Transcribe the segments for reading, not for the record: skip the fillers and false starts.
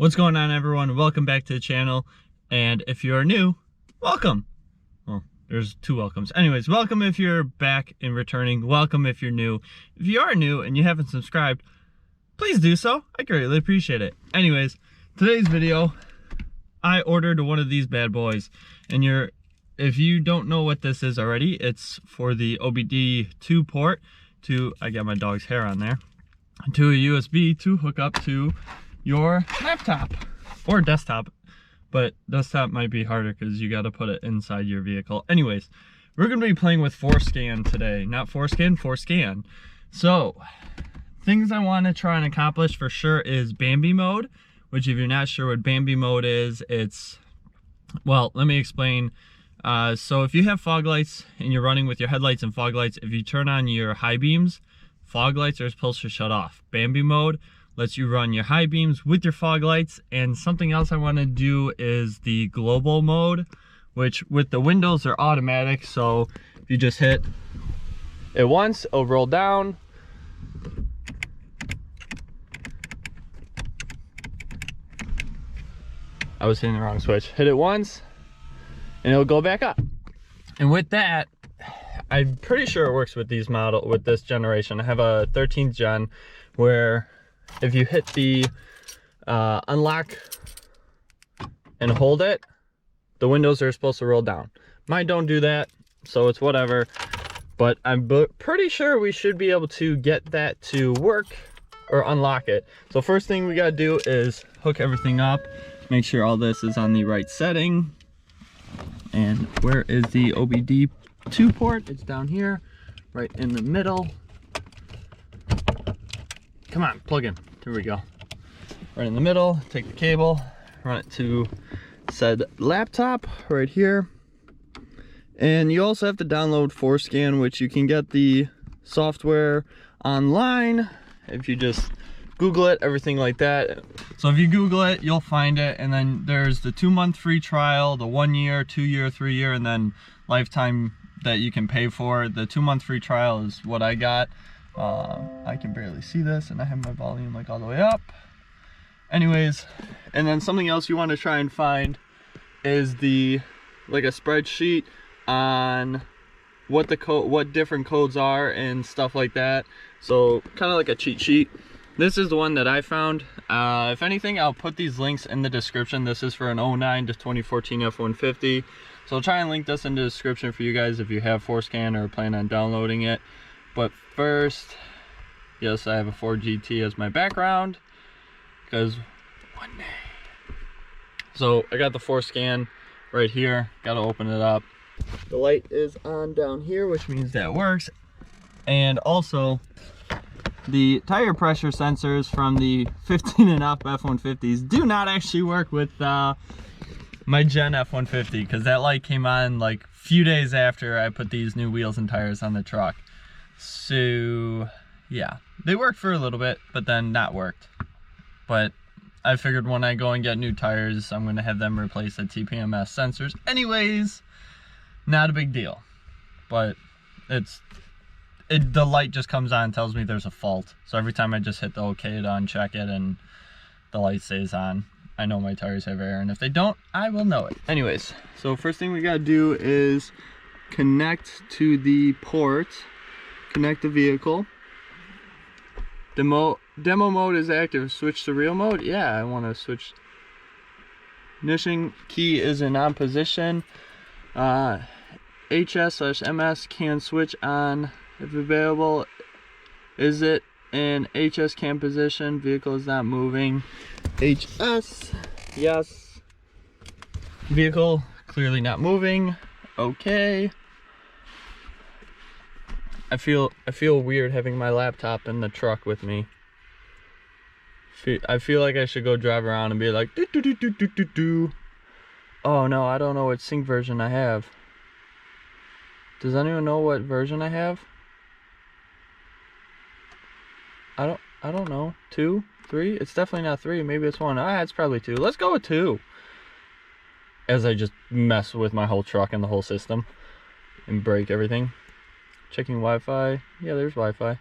What's going on, everyone? Welcome back to the channel, and if you are new, welcome. Well, there's two welcomes. Anyways, welcome if you're back and returning. Welcome if you're new. If you are new and you haven't subscribed, please do so. I greatly appreciate it. Anyways, today's video, I ordered one of these bad boys, and if you don't know what this is already, it's for the OBD2 port to, I got my dog's hair on there, to a USB to hook up to your laptop or desktop, but desktop might be harder because you got to put it inside your vehicle. Anyways, we're going to be playing with FORScan today. Not FORScan, FORScan. So things I want to try and accomplish for sure is Bambi mode, which if you're not sure what Bambi mode is, well, let me explain. So if you have fog lights and you're running with your headlights and fog lights, if you turn on your high beams, fog lights are supposed to shut off. Bambi mode lets you run your high beams with your fog lights. And something else I want to do is the global mode, which with the windows are automatic. So if you just hit it once, it'll roll down. I was hitting the wrong switch. Hit it once and it'll go back up. And with that, I'm pretty sure it works with this generation. I have a 13th gen where if you hit the unlock and hold it, the windows are supposed to roll down. Mine don't do that, so it's whatever. But I'm pretty sure we should be able to get that to work or unlock it. So first thing we gotta do is hook everything up, make sure all this is on the right setting. And where is the OBD2 port? It's down here, right in the middle. Come on, plug in. Here we go. Right in the middle, take the cable, run it to said laptop right here. And you also have to download FORScan, which you can get the software online if you just Google it, everything like that. So if you Google it, you'll find it. And then there's the 2-month free trial, the 1 year, 2 year, 3 year, and then lifetime that you can pay for. The 2-month free trial is what I got. I can barely see this and I have my volume like all the way up. Anyways, and then something else you want to try and find is like a spreadsheet on what different codes are and stuff like that. So kind of like a cheat sheet. This is the one that I found. If anything, I'll put these links in the description. This is for an 09 to 2014 F-150. So I'll try and link this in the description for you guys if you have FORScan or plan on downloading it. But first, yes, I have a Ford GT as my background, because one day. So I got the FORScan right here, gotta open it up. The light is on down here, which means that works. And also, the tire pressure sensors from the 15 and up F-150s do not actually work with my Gen F-150, because that light came on like a few days after I put these new wheels and tires on the truck. So yeah, they worked for a little bit, but then not worked. But I figured when I go and get new tires, I'm going to have them replace the TPMS sensors anyways. Not a big deal, but the light just comes on and tells me there's a fault. So every time I just hit the OK to uncheck it and the light stays on, I know my tires have air, and if they don't, I will know it. Anyways, so first thing we got to do is connect to the port. Connect the vehicle. Demo mode is active. Switch to real mode. Yeah, I want to switch. Ignition key is in on position. HS/MS can switch on if available. Is it in HS cam position? Vehicle is not moving. HS, yes. Vehicle clearly not moving. Okay. I feel weird having my laptop in the truck with me. I feel like I should go drive around and be like, do, do, do, do, do, do, do. Oh no, I don't know what sync version I have. Does anyone know what version I have? I don't know. 2, 3? It's definitely not 3. Maybe it's 1. It's probably 2. Let's go with 2. As I just mess with my whole truck and the whole system and break everything. Checking Wi-Fi. Yeah, there's Wi-Fi.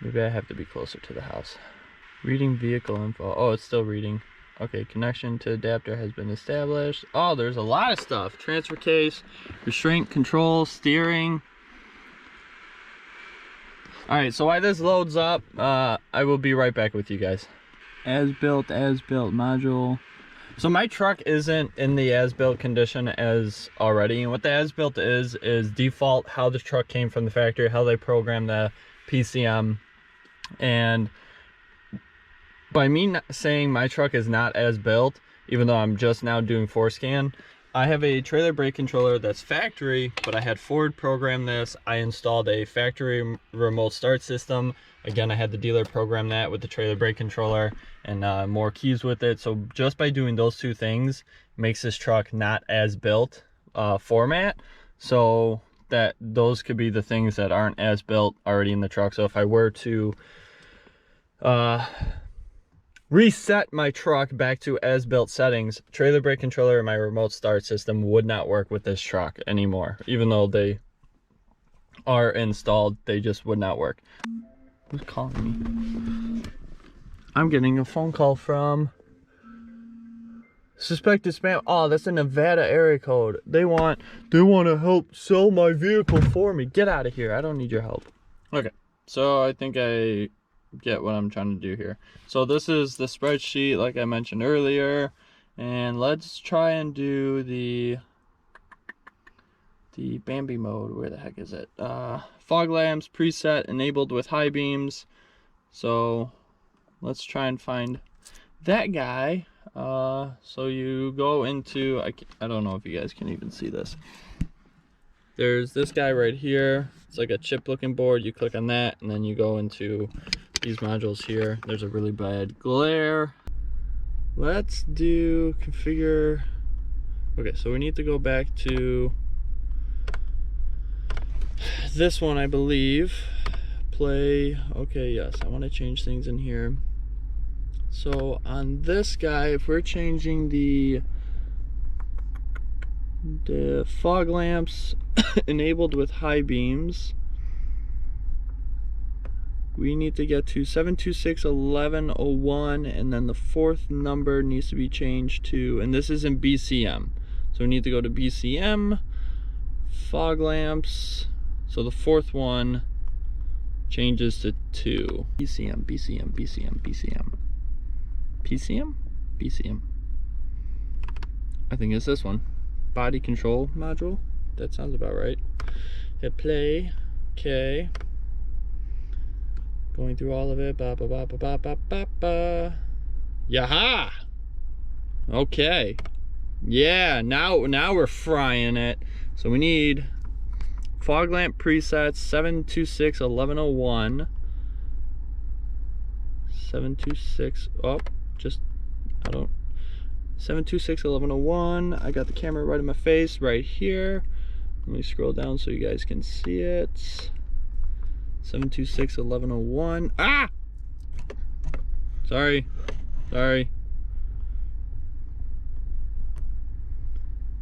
Maybe I have to be closer to the house. Reading vehicle info. Oh, it's still reading. Okay, connection to adapter has been established. Oh, there's a lot of stuff. Transfer case, restraint control, steering. All right, so while this loads up, I will be right back with you guys. As built module. So my truck isn't in the as-built condition as already, and what the as-built is default how the truck came from the factory, how they programmed the PCM. And by me saying my truck is not as built, even though I'm just now doing FORScan, I have a trailer brake controller that's factory, but I had Ford program this. I installed a factory remote start system. Again, I had the dealer program that with the trailer brake controller and more keys with it. So just by doing those two things makes this truck not as built format. So that those could be the things that aren't as built already in the truck. So if I were to reset my truck back to as built settings, trailer brake controller and my remote start system would not work with this truck anymore. Even though they are installed, they just would not work. Who's calling me? I'm getting a phone call from suspected spam. Oh, that's a Nevada area code. They want to help sell my vehicle for me. Get out of here. I don't need your help. Okay, so I think I get what I'm trying to do here. So this is the spreadsheet like I mentioned earlier, and let's try and do the Bambi mode. Where the heck is it? Fog lamps preset enabled with high beams. So let's try and find that guy. So you go into, I don't know if you guys can even see this. There's this guy right here. It's like a chip looking board. You click on that and then you go into these modules here. There's a really bad glare. Let's do configure. Okay, so we need to go back to this one, I believe. Play. Okay, yes, I want to change things in here. So on this guy, if we're changing the fog lamps enabled with high beams, we need to get to 726.11.01, and then the fourth number needs to be changed to, and this is in BCM. So we need to go to BCM, fog lamps. So the fourth one changes to 2. BCM, BCM, BCM, BCM. PCM? BCM. I think it's this one. Body control module. That sounds about right. Hit play. Okay. Going through all of it. Ba ba ba ba ba ba ba ba. Yaha! Okay. Yeah, now we're frying it. So we need fog lamp presets 726.11.01. 726. Oh, just I don't. 726.11.01. I got the camera right in my face right here. Let me scroll down so you guys can see it. 726.11.01. Ah! Sorry.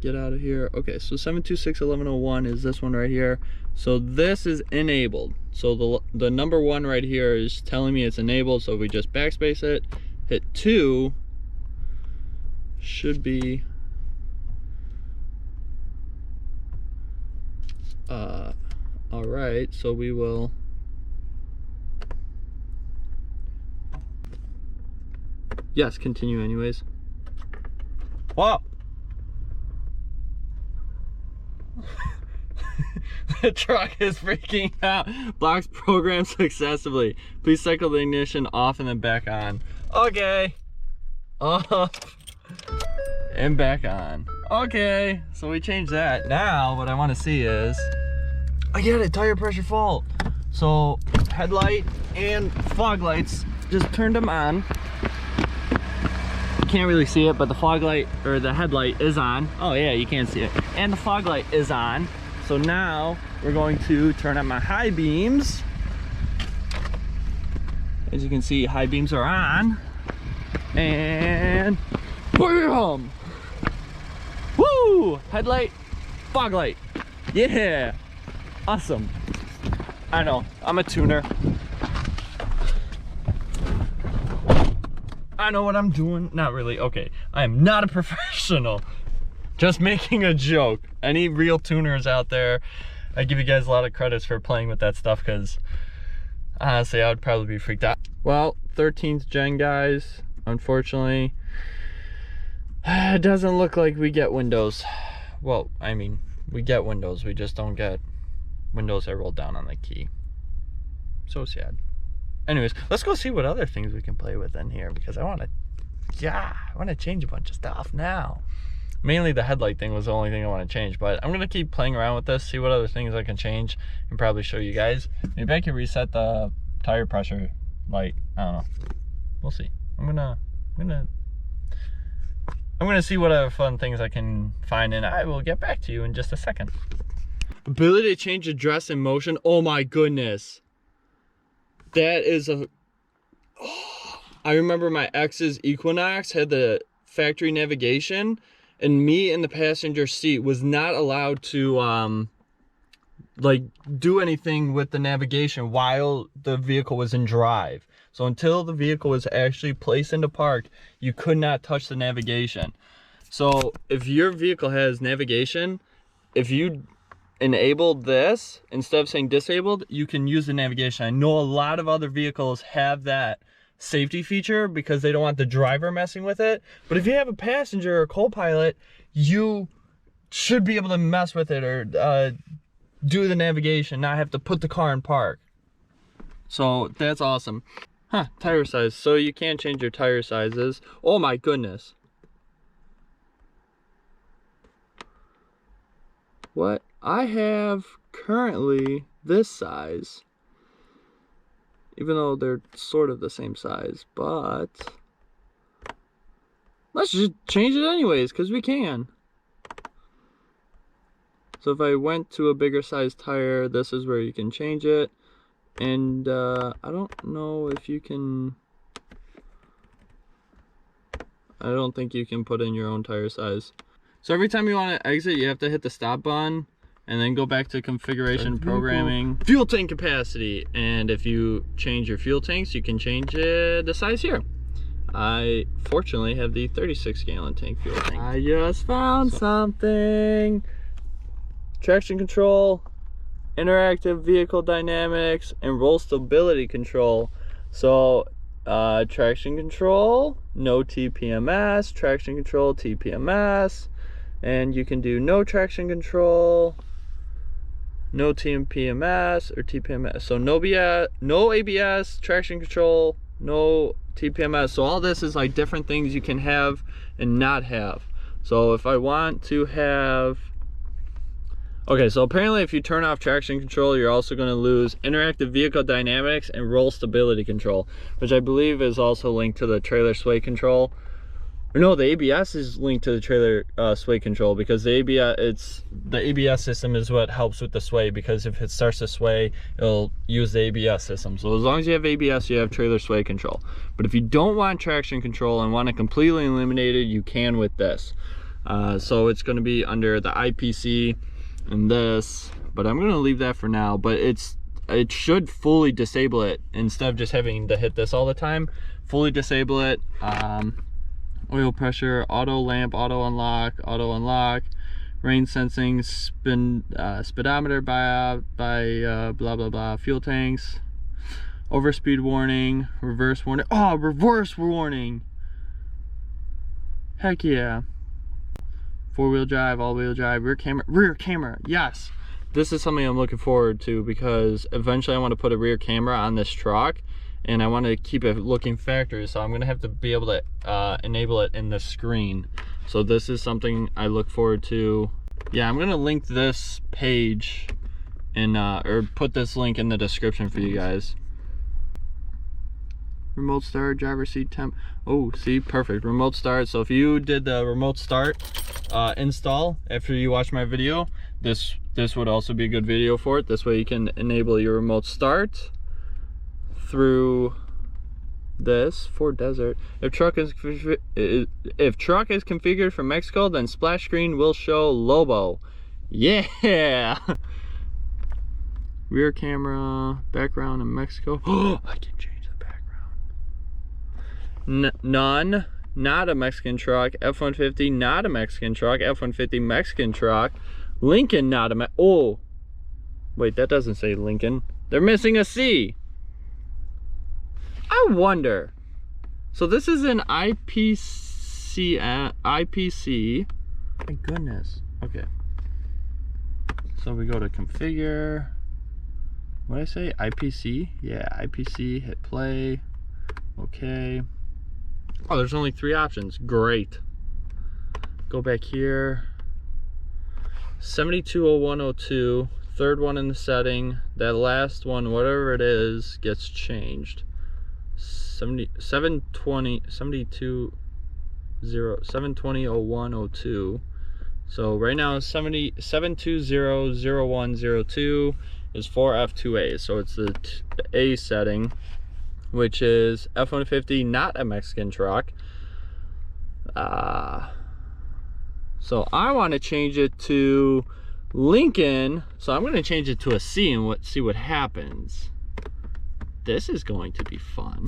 Get out of here. Okay, so 726.11.01 is this one right here. So this is enabled. So the number 1 right here is telling me it's enabled. So if we just backspace it, hit 2, should be all right. So we will continue anyways. Wow. The truck is freaking out. Blocks programmed successfully. Please cycle the ignition off and then back on. Okay. Off and back on. Okay, so we changed that. Now what I want to see is, I get it, tire pressure fault. So headlight and fog lights, just turned them on. You can't really see it, but the fog light or the headlight is on. Oh yeah, you can't see it. And the fog light is on. So now we're going to turn on my high beams. As you can see, high beams are on. And boom! Woo! Headlight, fog light. Yeah! Awesome. I know, I'm a tuner. I know what I'm doing. Not really. Okay, I am not a professional. Just making a joke. Any real tuners out there, I give you guys a lot of credits for playing with that stuff, because honestly, I would probably be freaked out. Well, 13th gen, guys. Unfortunately, it doesn't look like we get Windows. Well, I mean, we get Windows. We just don't get Windows that roll down on the key. So sad. Anyways, let's go see what other things we can play with in here, because I want to change a bunch of stuff now. Mainly the headlight thing was the only thing I want to change, but I'm gonna keep playing around with this, see what other things I can change, and probably show you guys. Maybe I can reset the tire pressure light. I don't know. We'll see. I'm gonna see what other fun things I can find, and I will get back to you in just a second. Ability to change address in motion. Oh my goodness. That is a... Oh, I remember my ex's Equinox had the factory navigation, and me in the passenger seat was not allowed to like do anything with the navigation while the vehicle was in drive. So until the vehicle was actually placed into park, you could not touch the navigation. So if your vehicle has navigation, if you enabled this instead of saying disabled, you can use the navigation. I know a lot of other vehicles have that safety feature because they don't want the driver messing with it, but if you have a passenger or co-pilot, you should be able to mess with it or do the navigation, not have to put the car in park. So that's awesome. Huh, tire size. So you can change your tire sizes. Oh my goodness. What? I have currently this size, even though they're sort of the same size, but let's just change it anyways, because we can. So if I went to a bigger size tire, this is where you can change it. And I don't know if you can, I don't think you can put in your own tire size. So every time you want to exit, you have to hit the stop button and then go back to configuration, programming, fuel tank capacity. And if you change your fuel tanks, you can change the size here. I fortunately have the 36-gallon tank fuel tank. I just found something. Traction control, interactive vehicle dynamics, and roll stability control. So traction control, no TPMS, traction control, TPMS, and you can do no traction control, no TPMS or TPMS. So no ABS, traction control, no TPMS. So all this is like different things you can have and not have. So if I want to have, okay, so apparently if you turn off traction control, you're also going to lose interactive vehicle dynamics and roll stability control, which I believe is also linked to the trailer sway control. Or no, the ABS is linked to the trailer sway control, because the ABS system is what helps with the sway, because if it starts to sway, it'll use the ABS system. So as long as you have ABS, you have trailer sway control. But if you don't want traction control and want it completely eliminated, you can with this. So it's going to be under the IPC and this, but I'm going to leave that for now. But it should fully disable it instead of just having to hit this all the time. Fully disable it. Oil pressure, auto lamp, auto unlock, rain sensing, speedometer by blah blah blah, fuel tanks, overspeed warning, reverse warning. Oh, reverse warning! Heck yeah! Four-wheel drive, all-wheel drive, rear camera. Yes, this is something I'm looking forward to, because eventually I want to put a rear camera on this truck, and I want to keep it looking factory, so I'm going to have to be able to enable it in the screen. So this is something I look forward to. Yeah, I'm going to link this page and or put this link in the description for you guys. Remote start, driver seat temp. Oh, see, perfect. Remote start. So if you did the remote start install after you watch my video, this would also be a good video for it. This way you can enable your remote start through this. Ford Desert. If truck is configured for Mexico, then splash screen will show Lobo. Yeah. Rear camera, background in Mexico. Oh, I can change the background. none, not a Mexican truck. F-150, not a Mexican truck. F-150, Mexican truck. Lincoln, not a oh, wait, that doesn't say Lincoln. They're missing a C. I wonder. So this is an IPC. My goodness. Okay. So we go to configure. What did I say? IPC? Yeah, IPC. Hit play. Okay. Oh, there's only 3 options. Great. Go back here. 720102. Third one in the setting. That last one, whatever it is, gets changed. 7200102. So right now 7200102 is for F2A. So it's the A setting, which is F-150, not a Mexican truck. So I want to change it to Lincoln. So I'm going to change it to a C and see what happens. This is going to be fun.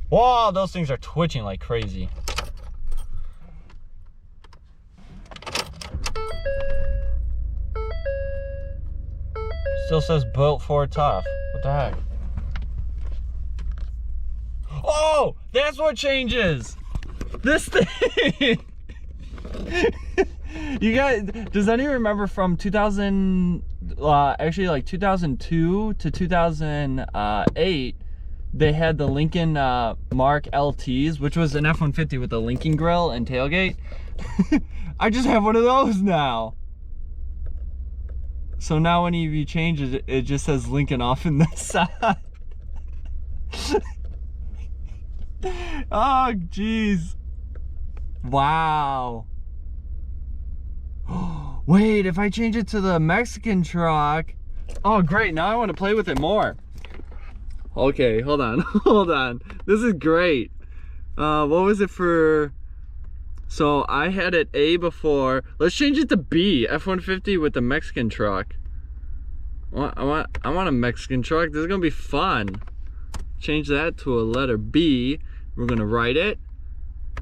Whoa, those things are twitching like crazy. Still says built for tough. What the heck? Oh, that's what changes. This thing. You guys, does anyone remember from 2000, actually like 2002 to 2008, they had the Lincoln Mark LTs, which was an F-150 with a Lincoln grill and tailgate. I just have one of those now. So now when you change it, it just says Lincoln off in the side. Oh, jeez. Wow. Wait, if I change it to the Mexican truck. Oh, great. Now I want to play with it more. Okay, hold on. Hold on. This is great. What was it for? So I had it A before. Let's change it to B. F-150 with the Mexican truck. I want a Mexican truck. This is gonna be fun. Change that to a letter B. We're gonna write it.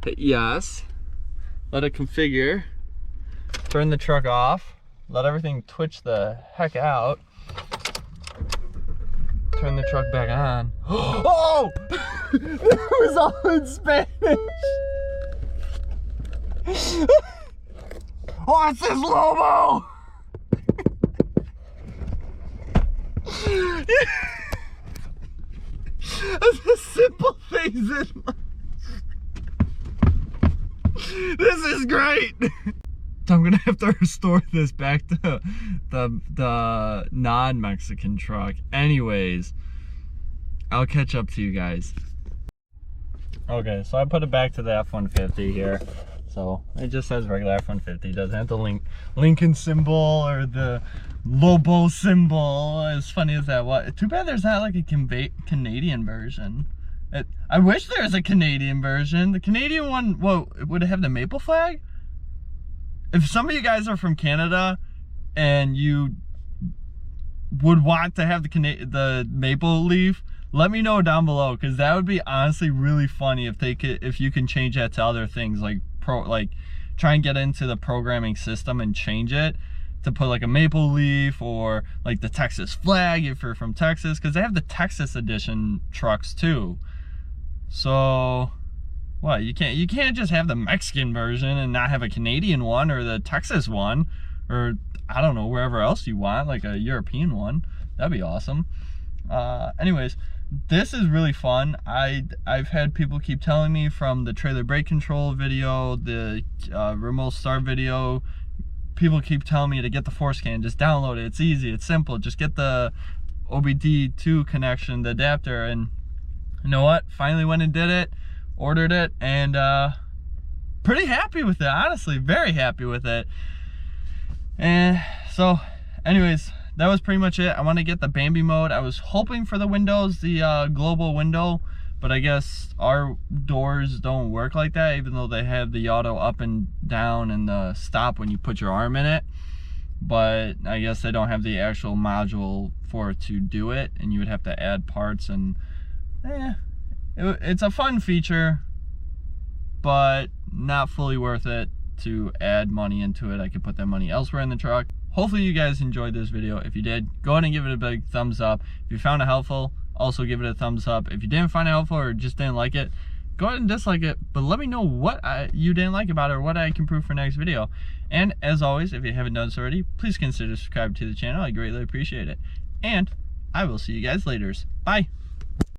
Hit yes. Let it configure. Turn the truck off. Let everything twitch the heck out. Turn the truck back on. Oh! It was all in Spanish. Oh, it says Lobo! That's a simple things in life. This is great. I'm gonna have to restore this back to the non-Mexican truck. Anyways, I'll catch up to you guys. Okay, so I put it back to the F-150 here. So it just says regular F-150. Doesn't have the Lincoln symbol or the Lobo symbol. As funny as that was. Too bad there's not like a Canadian version. I wish there was a Canadian version. The Canadian one, would it have the maple flag? If some of you guys are from Canada and you would want to have the maple leaf, let me know down below, because that would be honestly really funny if you can change that to other things, like try and get into the programming system and change it to put like a maple leaf or like the Texas flag if you're from Texas, because they have the Texas edition trucks too. So what, you can't just have the Mexican version and not have a Canadian one or the Texas one, or I don't know, wherever else you want, like a European one. That'd be awesome. Anyways, this is really fun. I've had people keep telling me from the trailer brake control video, the remote start video, people keep telling me to get the FORScan, just download it. It's easy, it's simple. Just get the OBD2 connection, the adapter, and you know what? Finally went and did it, ordered it, and pretty happy with it, honestly, very happy with it. And so anyways, that was pretty much it. I want to get the Bambi mode. I was hoping for the windows, the global window, But I guess our doors don't work like that, even though they have the auto up and down and the stop when you put your arm in it. But I guess they don't have the actual module for it to do it, and you would have to add parts, and it's a fun feature, but not fully worth it to add money into it. I could put that money elsewhere in the truck. Hopefully you guys enjoyed this video. If you did, go ahead and give it a big thumbs up. If you found it helpful, also give it a thumbs up. If you didn't find it helpful or just didn't like it, go ahead and dislike it, but let me know what you didn't like about it or what I can improve for next video. And as always, if you haven't done so already, please consider subscribing to the channel. I greatly appreciate it. And I will see you guys later. Bye.